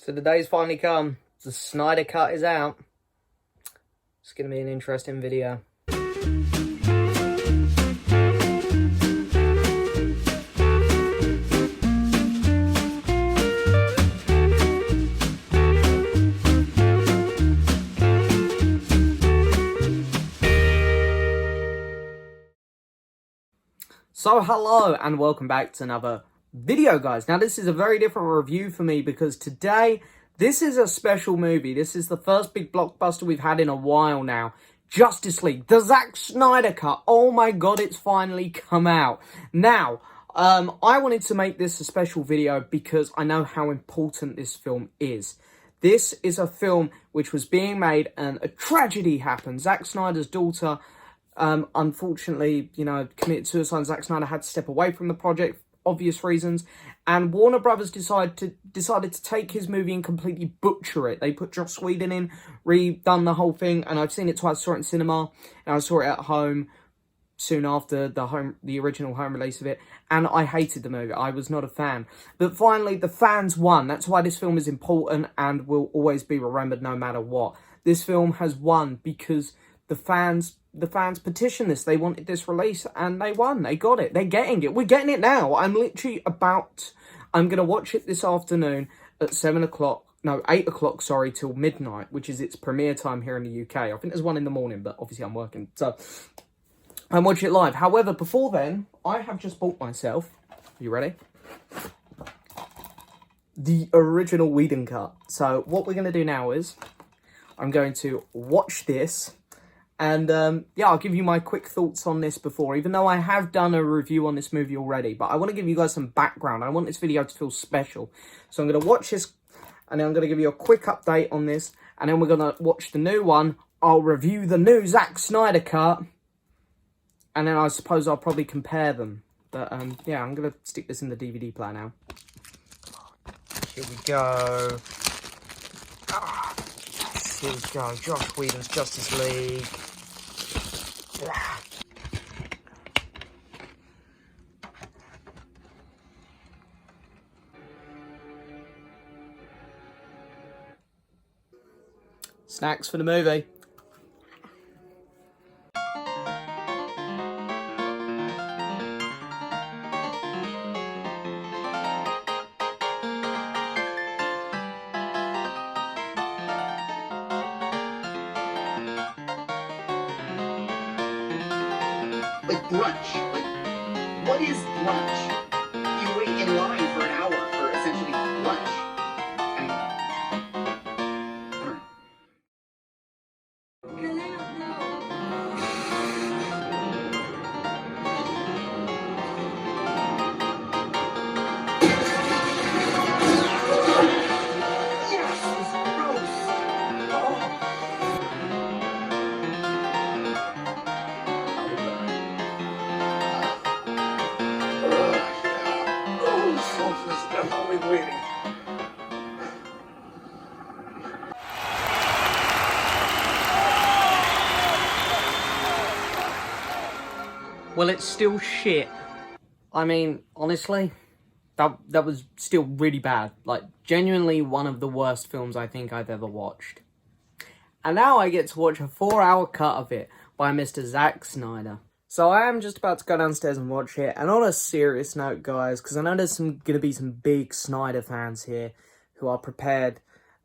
So the day's finally come. The Snyder Cut is out. It's going to be an interesting video. So hello and welcome back to another video, guys. Now this is a very different review for me because today this is a special movie. This is the first big blockbuster we've had in a while now. Justice League, the Zack Snyder Cut. Oh my god, it's finally come out. Now, I wanted to make this a special video because I know how important this film is. This is a film which was being made and a tragedy happened. Zack Snyder's daughter unfortunately, committed suicide. Zack Snyder had to step away from the project for obvious reasons, and Warner Brothers decided to take his movie and completely butcher it. They put Joss Whedon in, redone the whole thing, and I've seen it twice. I saw it in cinema, and I saw it at home soon after the original home release of it, and I hated the movie. I was not a fan. But finally, the fans won. That's why this film is important and will always be remembered no matter what. This film has won because the fans petitioned this. They wanted this release and they won. They got it. They're getting it. We're getting it now. I'm going to watch it this afternoon at 8 o'clock, till midnight, which is its premiere time here in the UK. I think there's one in the morning, but obviously I'm working. So I'm watching it live. However, before then, I have just bought myself, are you ready? The original Whedon cut. So what we're going to do now is I'm going to watch this. And, I'll give you my quick thoughts on this before, even though I have done a review on this movie already. But I want to give you guys some background. I want this video to feel special. So I'm going to watch this, and then I'm going to give you a quick update on this. And then we're going to watch the new one. I'll review the new Zack Snyder cut. And then I suppose I'll probably compare them. But, I'm going to stick this in the DVD player now. Here we go. Here we go. Joss Whedon's Justice League. Snacks for the movie. Like brunch. Like, what is brunch? You wait in line for an hour for essentially lunch. And yes, it's gross. Oh. Waiting. Well, it's still shit. I mean, honestly, that was still really bad. Like, genuinely one of the worst films I think I've ever watched. And now I get to watch a 4-hour cut of it by Mr. Zack Snyder. So I am just about to go downstairs and watch it. And on a serious note, guys, because I know there's going to be some big Snyder fans here who are prepared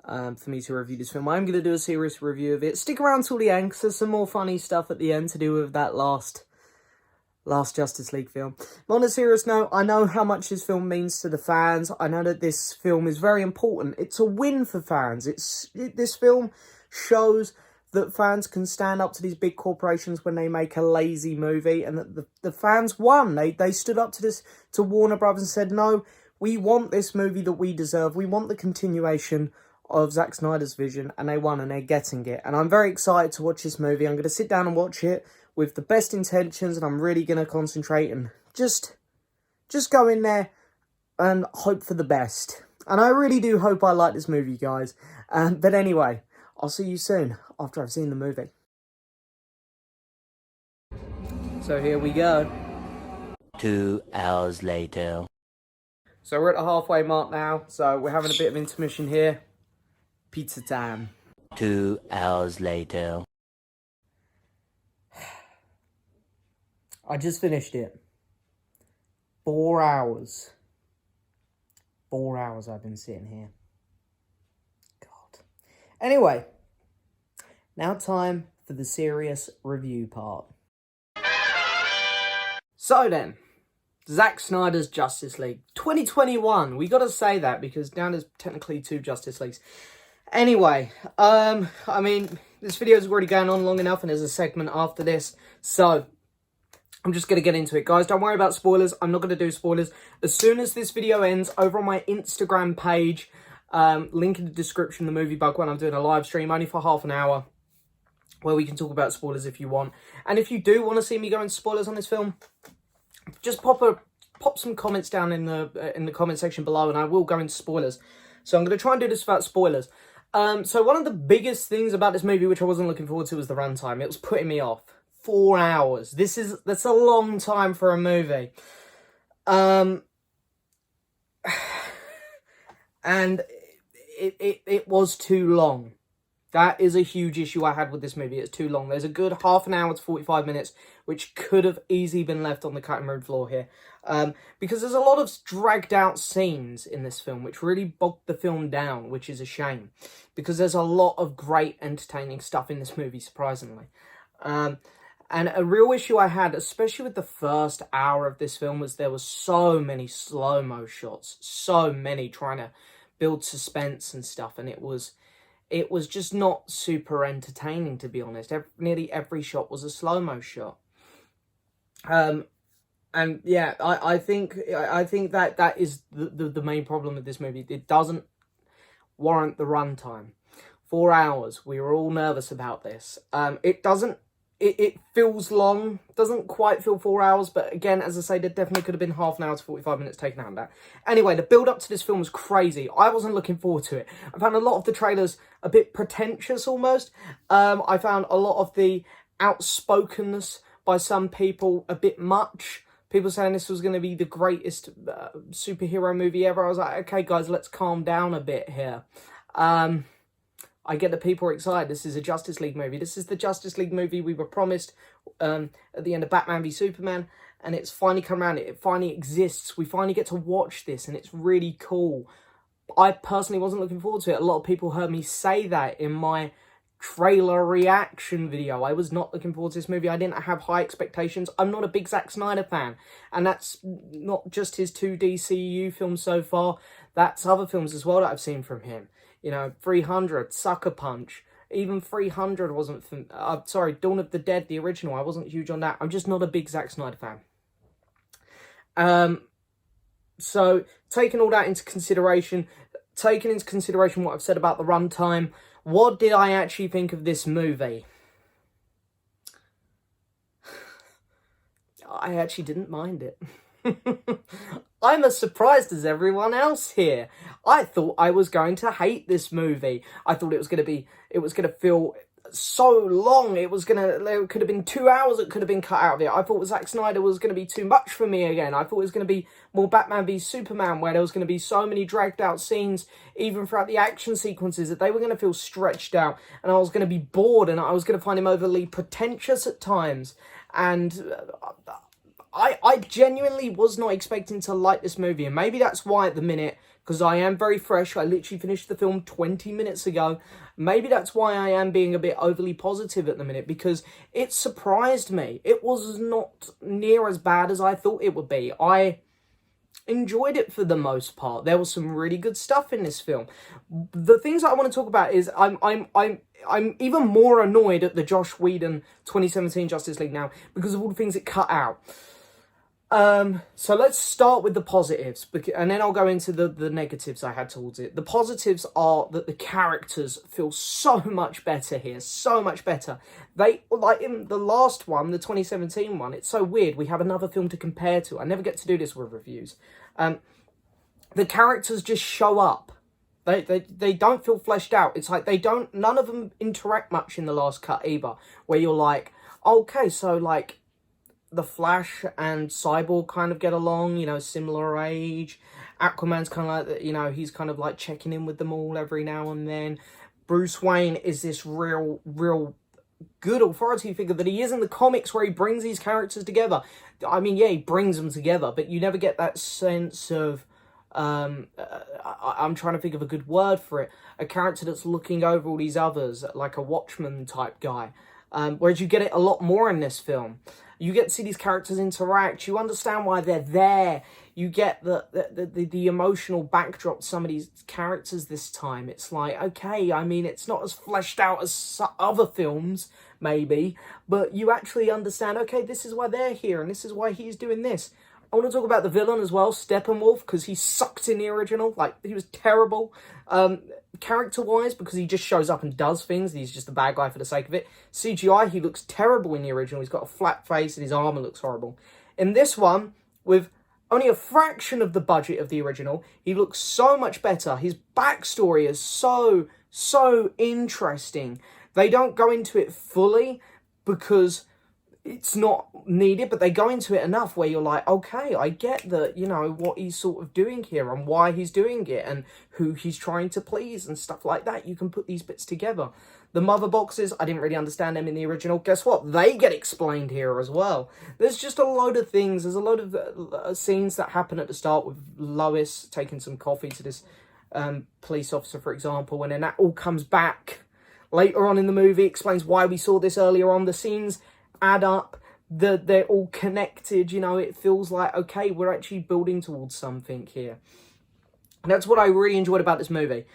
for me to review this film. I'm going to do a serious review of it. Stick around till the end, because there's some more funny stuff at the end to do with that last Justice League film. But on a serious note, I know how much this film means to the fans. I know that this film is very important. It's a win for fans. This film shows that fans can stand up to these big corporations when they make a lazy movie, and that the fans won. They stood up to Warner Brothers and said, no, we want this movie that we deserve. We want the continuation of Zack Snyder's vision, and they won, and they're getting it. And I'm very excited to watch this movie. I'm going to sit down and watch it with the best intentions, and I'm really going to concentrate and just go in there and hope for the best. And I really do hope I like this movie, guys. But anyway, I'll see you soon after I've seen the movie. So here we go. 2 hours later. So we're at the halfway mark now, so we're having a bit of intermission here. Pizza time. 2 hours later. I just finished it. 4 hours. 4 hours I've been sitting here. God. Anyway, now time for the serious review part. So then, Zack Snyder's Justice League 2021. We gotta say that because now there's technically 2 Justice Leagues. Anyway, I mean, this video's already going on long enough and there's a segment after this. So, I'm just going to get into it. Guys, don't worry about spoilers. I'm not going to do spoilers. As soon as this video ends, over on my Instagram page, link in the description, the Movie Bug, when I'm doing a live stream, only for half an hour, where we can talk about spoilers if you want. And if you do want to see me go into spoilers on this film, just pop some comments down in the comment section below, and I will go into spoilers. So I'm going to try and do this without spoilers. So one of the biggest things about this movie, which I wasn't looking forward to, was the runtime. It was putting me off. 4 hours. That's a long time for a movie. And it was too long. That is a huge issue I had with this movie. It's too long. There's a good half an hour to 45 minutes, which could have easily been left on the cutting room floor here. Because there's a lot of dragged out scenes in this film, which really bogged the film down, which is a shame. Because there's a lot of great entertaining stuff in this movie, surprisingly. And a real issue I had, especially with the first hour of this film, was there was so many slow-mo shots. So many trying to build suspense and stuff. And it was just not super entertaining, to be honest. Nearly every shot was a slow-mo shot. And yeah, I think that is the main problem with this movie. It doesn't warrant the runtime. 4 hours. We were all nervous about this. It feels long, doesn't quite feel 4 hours, but again, as I say, there definitely could have been half an hour to 45 minutes taken out of that. Anyway, the build-up to this film was crazy. I wasn't looking forward to it. I found a lot of the trailers a bit pretentious, almost. I found a lot of the outspokenness by some people a bit much. People saying this was going to be the greatest superhero movie ever. I was like, okay, guys, let's calm down a bit here. I get that people are excited. This is a Justice League movie. This is the Justice League movie we were promised at the end of Batman v Superman. And it's finally come around. It finally exists. We finally get to watch this. And it's really cool. I personally wasn't looking forward to it. A lot of people heard me say that in my trailer reaction video. I was not looking forward to this movie. I didn't have high expectations. I'm not a big Zack Snyder fan. And that's not just his 2 DCU films so far. That's other films as well that I've seen from him. You know, 300, Sucker Punch, even 300 wasn't... sorry, Dawn of the Dead, the original, I wasn't huge on that. I'm just not a big Zack Snyder fan. So, taking all that into consideration, what I've said about the runtime, what did I actually think of this movie? I actually didn't mind it. I'm as surprised as everyone else here. I thought I was going to hate this movie. I thought it was going to feel so long. There could have been 2 hours that could have been cut out of it. I thought Zack Snyder was going to be too much for me again. I thought it was going to be more Batman v Superman, where there was going to be so many dragged out scenes, even throughout the action sequences, that they were going to feel stretched out, and I was going to be bored, and I was going to find him overly pretentious at times. And I genuinely was not expecting to like this movie, and maybe that's why at the minute, because I am very fresh, I literally finished the film 20 minutes ago, maybe that's why I am being a bit overly positive at the minute, because it surprised me. It was not near as bad as I thought it would be. I enjoyed it for the most part. There was some really good stuff in this film. The things that I want to talk about is I'm even more annoyed at the Joss Whedon 2017 Justice League now because of all the things it cut out. So let's start with the positives, and then I'll go into the negatives I had towards it. The positives are that the characters feel so much better here, so much better. They, like in the last one, the 2017 one, it's so weird. We have another film to compare to. I never get to do this with reviews. The characters just show up. They don't feel fleshed out. It's like none of them interact much in the last cut either, where you're like, okay, so like, the Flash and Cyborg kind of get along, you know, similar age, Aquaman's kind of like, you know, he's kind of like checking in with them all every now and then. Bruce Wayne is this real good authority figure that he is in the comics, where he brings these characters together. I mean, yeah, he brings them together, but you never get that sense of, I'm trying to think of a good word for it, a character that's looking over all these others, like a Watchman type guy. Whereas you get it a lot more in this film. You get to see these characters interact. You understand why they're there. You get the emotional backdrop to some of these characters this time. It's like, okay, I mean, it's not as fleshed out as other films, maybe, but you actually understand, okay, this is why they're here, and this is why he's doing this. I want to talk about the villain as well, Steppenwolf, because he sucked in the original. Like, he was terrible. Character-wise, because he just shows up and does things. He's just a bad guy for the sake of it. CGI, he looks terrible in the original. He's got a flat face and his armor looks horrible. In this one, with only a fraction of the budget of the original, he looks so much better. His backstory is so interesting. They don't go into it fully because it's not needed, but they go into it enough where you're like, okay, I get that, you know, what he's sort of doing here and why he's doing it and who he's trying to please and stuff like that. You can put these bits together. The mother boxes, I didn't really understand them in the original. Guess what? They get explained here as well. There's just a load of things. There's a load of scenes that happen at the start with Lois taking some coffee to this police officer, for example, and then that all comes back later on in the movie, explains why we saw this earlier on. The scenes add up, they're all connected, you know. It feels like, okay, we're actually building towards something here. And that's what I really enjoyed about this movie.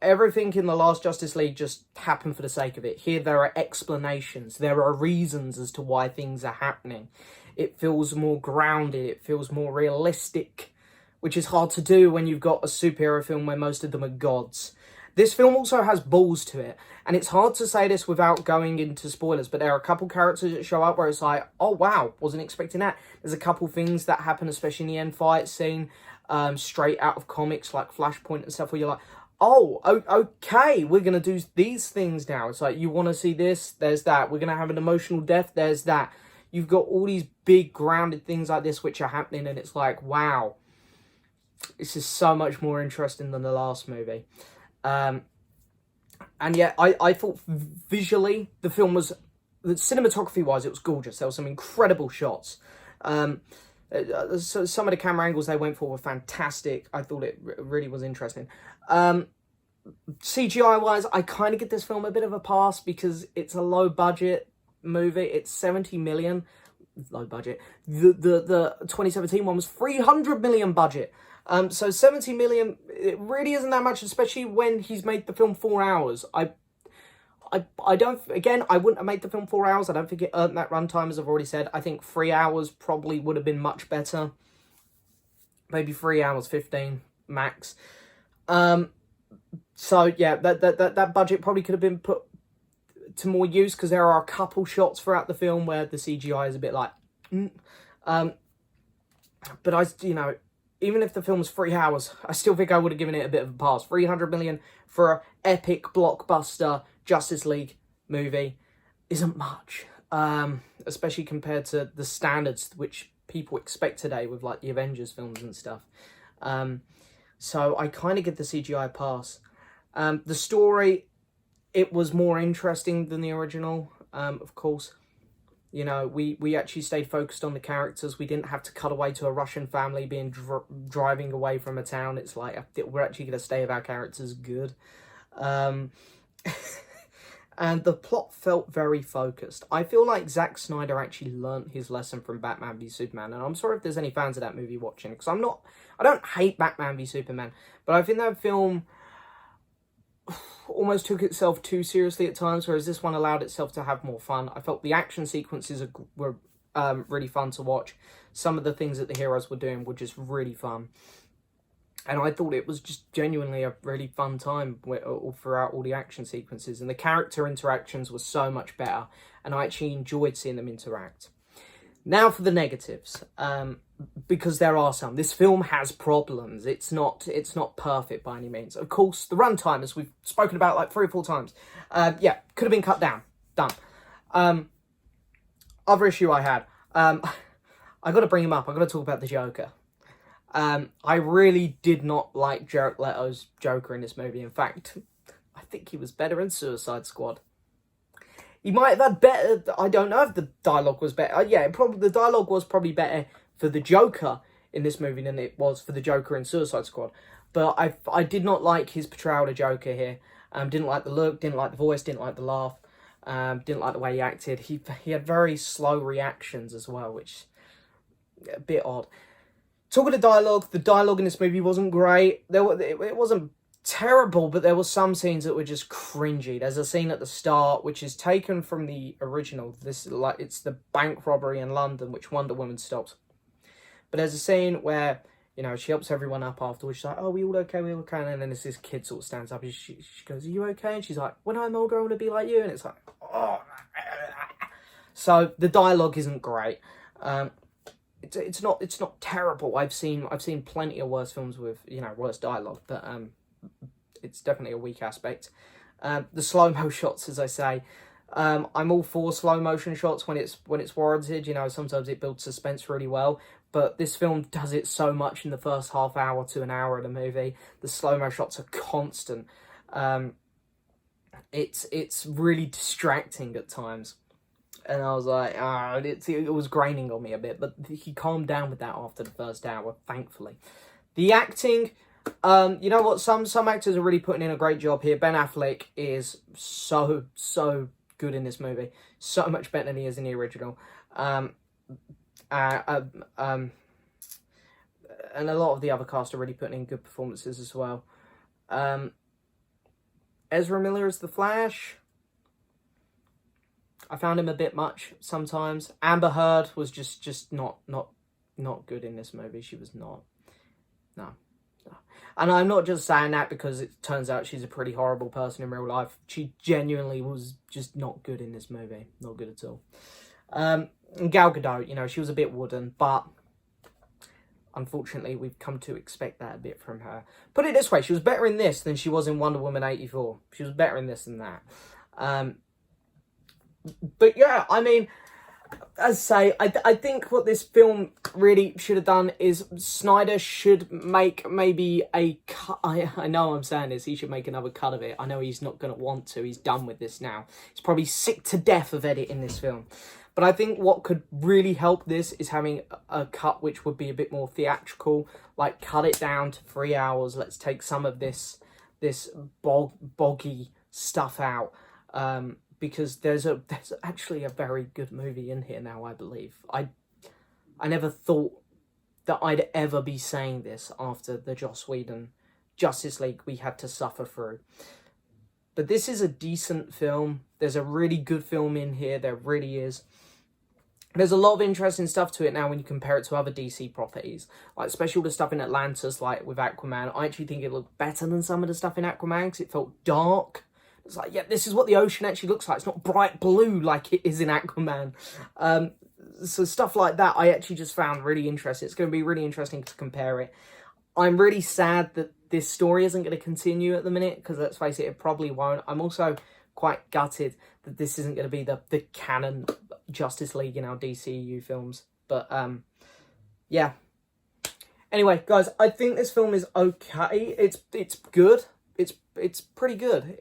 Everything in the last Justice League just happened for the sake of it. Here there are explanations, there are reasons as to why things are happening. It feels more grounded, it feels more realistic, which is hard to do when you've got a superhero film where most of them are gods. This film also has balls to it, and it's hard to say this without going into spoilers, but there are a couple characters that show up where it's like, oh wow, wasn't expecting that. There's a couple things that happen, especially in the end fight scene, straight out of comics like Flashpoint and stuff, where you're like, oh, okay, we're going to do these things now. It's like, you want to see this, there's that. We're going to have an emotional death, there's that. You've got all these big grounded things like this which are happening, and it's like, wow, this is so much more interesting than the last movie. And yeah, I thought visually the film was, cinematography wise, it was gorgeous. There were some incredible shots. So some of the camera angles they went for were fantastic. I thought it really was interesting. CGI wise, I kind of give this film a bit of a pass because it's a low budget movie. It's 70 million, low budget. The 2017 one was 300 million budget. So 70 million, it really isn't that much, especially when he's made the film 4 hours. I don't, again, I wouldn't have made the film 4 hours. I don't think it earned that runtime, as I've already said. I think 3 hours probably would have been much better. Maybe 3 hours, 15 max. So yeah, that budget probably could have been put to more use, because there are a couple shots throughout the film where the CGI is a bit like, but you know, even if the film's 3 hours, I still think I would have given it a bit of a pass. 300 million for an epic blockbuster Justice League movie isn't much, especially compared to the standards which people expect today with like the Avengers films and stuff. So I kind of give the CGI a pass. The story, it was more interesting than the original, of course. You know, we actually stayed focused on the characters. We didn't have to cut away to a Russian family being driving away from a town. It's like, we're actually going to stay with our characters. Good. And the plot felt very focused. I feel like Zack Snyder actually learnt his lesson from Batman v Superman. And I'm sorry if there's any fans of that movie watching, because I don't hate Batman v Superman, but I think that film almost took itself too seriously at times, whereas this one allowed itself to have more fun. I felt the action sequences were really fun to watch. Some of the things that the heroes were doing were just really fun. And I thought it was just genuinely a really fun time throughout all the action sequences. And the character interactions were so much better. And I actually enjoyed seeing them interact. Now for the negatives. Because there are some. This film has problems. It's not perfect by any means. Of course, the runtime, as we've spoken about like 3 or 4 times, yeah, could have been cut down. Done. Other issue I had. I got to bring him up. I got to talk about the Joker. I really did not like Jared Leto's Joker in this movie. In fact, I think he was better in Suicide Squad. He might have had better... I don't know if the dialogue was better. Yeah, the dialogue was probably better for the Joker in this movie than it was for the Joker in Suicide Squad. But I did not like his portrayal of Joker here. Didn't like the look, didn't like the voice, didn't like the laugh. Didn't like the way he acted. He had very slow reactions as well, which... a bit odd. Talking of dialogue, the dialogue in this movie wasn't great. It wasn't terrible, but there were some scenes that were just cringy. There's a scene at the start which is taken from the original. It's the bank robbery in London, which Wonder Woman stops. But there's a scene where, you know, she helps everyone up afterwards. She's like, "Oh, we all okay? We all okay?" And then this kid sort of stands up and she goes, "Are you okay?" And she's like, "When I'm older, I want to be like you." And it's like, oh. So the dialogue isn't great. It's not terrible. I've seen plenty of worse films with, you know, worse dialogue, but it's definitely a weak aspect. The slow-mo shots, as I say, I'm all for slow motion shots when it's warranted. You know, sometimes it builds suspense really well, but this film does it so much in the first half hour to an hour of the movie. The slow-mo shots are constant. It's really distracting at times. And I was like, it was graining on me a bit. But he calmed down with that after the first hour, thankfully. The acting, you know what? Some actors are really putting in a great job here. Ben Affleck is so good in this movie. So much better than he is in the original. And a lot of the other cast are really putting in good performances as well. Ezra Miller as the Flash. I found him a bit much sometimes. Amber Heard was just not good in this movie. She was not. No. And I'm not just saying that because it turns out she's a pretty horrible person in real life. She genuinely was just not good in this movie. Not good at all. And Gal Gadot, you know, she was a bit wooden, but unfortunately we've come to expect that a bit from her. Put it this way, she was better in this than she was in Wonder Woman 84. She was better in this than that. But yeah, I mean, as I say, I think what this film really should have done is Snyder should make maybe a cut. I know I'm saying this, he should make another cut of it. I know he's not going to want to. He's done with this now. He's probably sick to death of editing this film. But I think what could really help this is having a cut which would be a bit more theatrical. Like, cut it down to 3 hours. Let's take some of this boggy stuff out. Because there's actually a very good movie in here now, I believe. I never thought that I'd ever be saying this after the Joss Whedon Justice League we had to suffer through. But this is a decent film. There's a really good film in here. There really is. There's a lot of interesting stuff to it now when you compare it to other DC properties. Like, especially all the stuff in Atlantis, like with Aquaman. I actually think it looked better than some of the stuff in Aquaman because it felt dark. It's like, yeah, this is what the ocean actually looks like. It's not bright blue like it is in Aquaman. So stuff like that I actually just found really interesting. It's going to be really interesting to compare it. I'm really sad that this story isn't going to continue at the minute, because let's face it, it probably won't. I'm also quite gutted that this isn't going to be the canon Justice League in our DCU films. But, yeah. Anyway, guys, I think this film is okay. It's good. It's pretty good.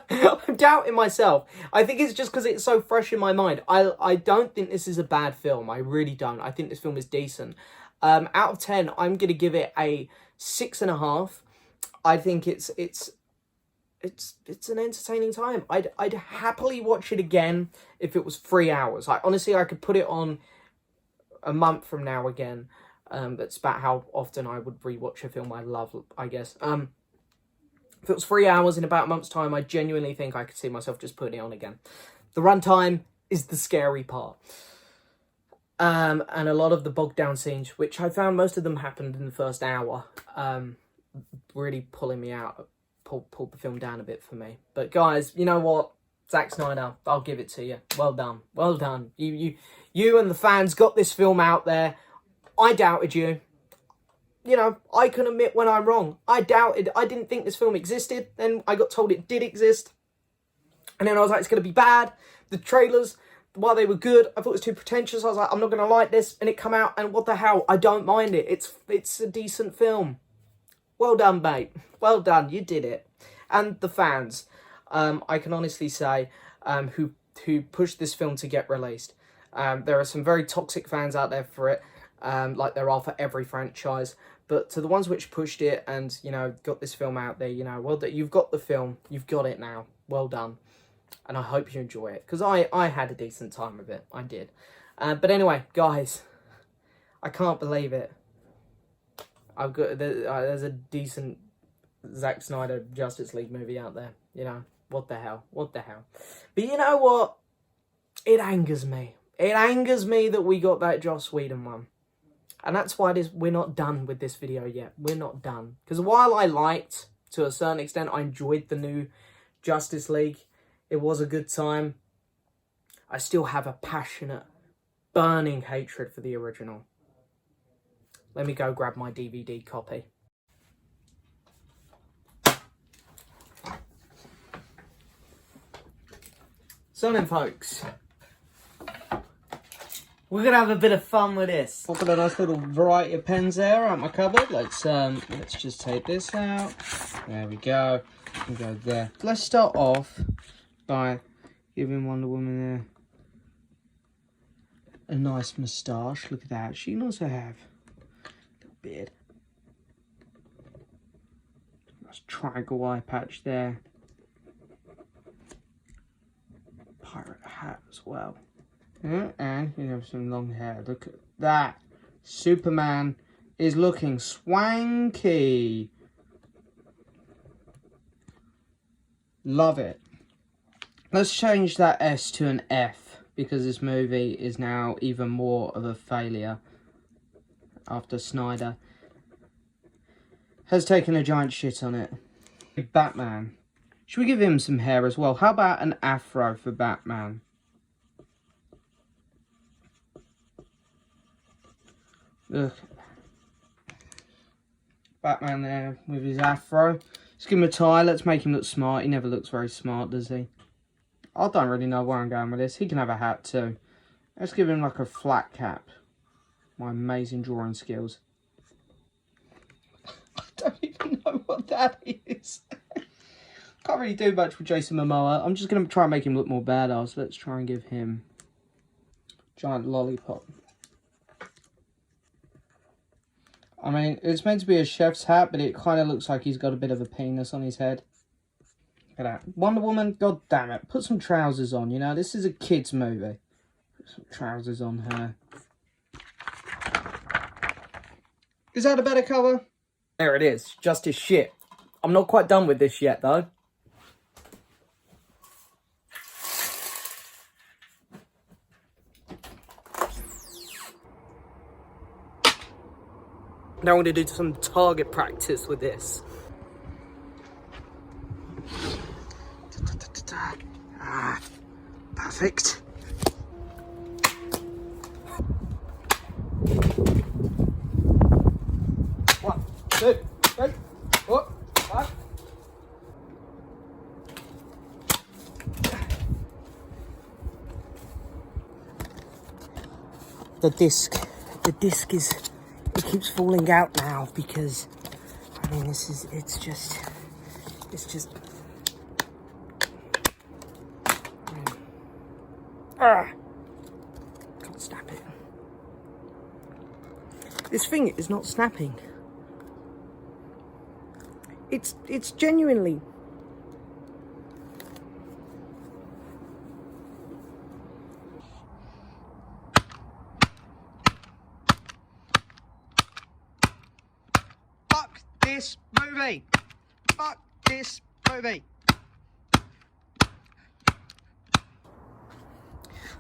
I'm doubting myself. I think it's just because it's so fresh in my mind. I don't think this is a bad film. I really don't. I think this film is decent. Out of 10, I'm going to give it a 6.5. I think it's an entertaining time. I'd happily watch it again if it was 3 hours. Honestly, I could put it on a month from now again. That's about how often I would rewatch a film I love, I guess. If it was 3 hours in about a month's time, I genuinely think I could see myself just putting it on again. The runtime is the scary part. And a lot of the bogged down scenes, which I found most of them happened in the first hour, really pulling me out, pulled the film down a bit for me. But guys, you know what? Zack Snyder, I'll give it to you. Well done. Well done. You and the fans got this film out there. I doubted you. You know, I can admit when I'm wrong. I didn't think this film existed. Then I got told it did exist. And then I was like, it's going to be bad. The trailers, while they were good, I thought it was too pretentious. I was like, I'm not going to like this. And it come out, and what the hell? I don't mind it. It's a decent film. Well done, mate. Well done. You did it. And the fans, I can honestly say, who pushed this film to get released. There are some very toxic fans out there for it, like there are for every franchise. But to the ones which pushed it and, you know, got this film out there, you know, well, you've got the film. You've got it now. Well done. And I hope you enjoy it. Because I had a decent time with it. I did. But anyway, guys, I can't believe it. I've got there's a decent Zack Snyder Justice League movie out there. You know, what the hell? What the hell? But you know what? It angers me. It angers me that we got that Joss Whedon one. And that's why we're not done with this video yet. We're not done. Because while I liked, to a certain extent, I enjoyed the new Justice League. It was a good time. I still have a passionate, burning hatred for the original. Let me go grab my DVD copy. So then, folks, we're gonna have a bit of fun with this. I've got a nice little variety of pens there out my cupboard. Let's just take this out. There we go. We go there. Let's start off by giving Wonder Woman there a nice moustache. Look at that. She can also have a little beard. Nice triangle eye patch there. Pirate hat as well. Yeah, and you have some long hair. Look at that. Superman is looking swanky. Love it. Let's change that S to an F, because this movie is now even more of a failure after Snyder has taken a giant shit on it. Batman. Should we give him some hair as well? How about an afro for Batman? Look. Batman there with his afro. Let's give him a tie. Let's make him look smart. He never looks very smart, does he? I don't really know where I'm going with this. He can have a hat too. Let's give him like a flat cap. My amazing drawing skills. I don't even know what that is. Can't really do much with Jason Momoa. I'm just going to try and make him look more badass. Let's try and give him giant lollipop. I mean, it's meant to be a chef's hat, but it kind of looks like he's got a bit of a penis on his head. Look at that. Wonder Woman, god damn it. Put some trousers on, you know. This is a kid's movie. Put some trousers on her. Is that a better cover? There it is. Just as shit. I'm not quite done with this yet, though. Now I'm going to do some target practice with this. Ah, perfect. One, two, three, four, five. The disc is, it keeps falling out now because, I mean, it's just, can't snap it. This thing is not snapping. It's genuinely. Fuck this movie. Fuck this movie.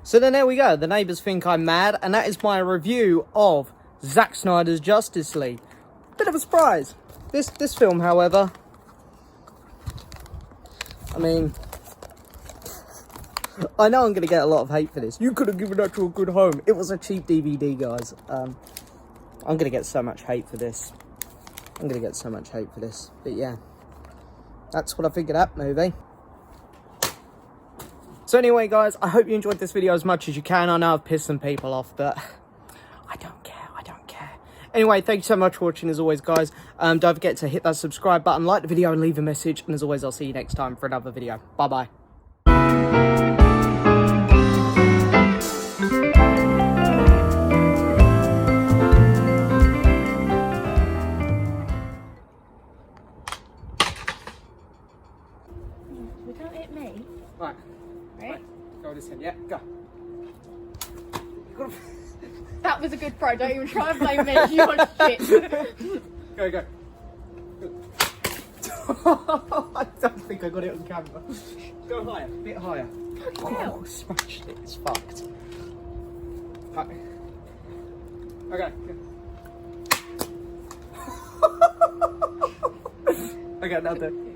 So then there we go. The neighbours think I'm mad, and that is my review of Zack Snyder's Justice League. Bit of a surprise. This film, however, I mean, I know I'm going to get a lot of hate for this. You could have given that to a good home. It was a cheap DVD, guys. I'm going to get so much hate for this. But yeah, that's what I think of that movie. So anyway, guys, I hope you enjoyed this video as much as you can. I know I've pissed some people off, but I don't care. I don't care. Anyway, thank you so much for watching as always, guys. Don't forget to hit that subscribe button, like the video, and leave a message. And as always, I'll see you next time for another video. Bye-bye. Don't hit me. Right. Right? Go this in. Yeah, go. That was a good throw. Don't even try and blame me. You're shit. Go, go. I don't think I got it on camera. Go higher, a bit higher. Oh, smashed it. It's fucked. Right. Okay. Okay, now do.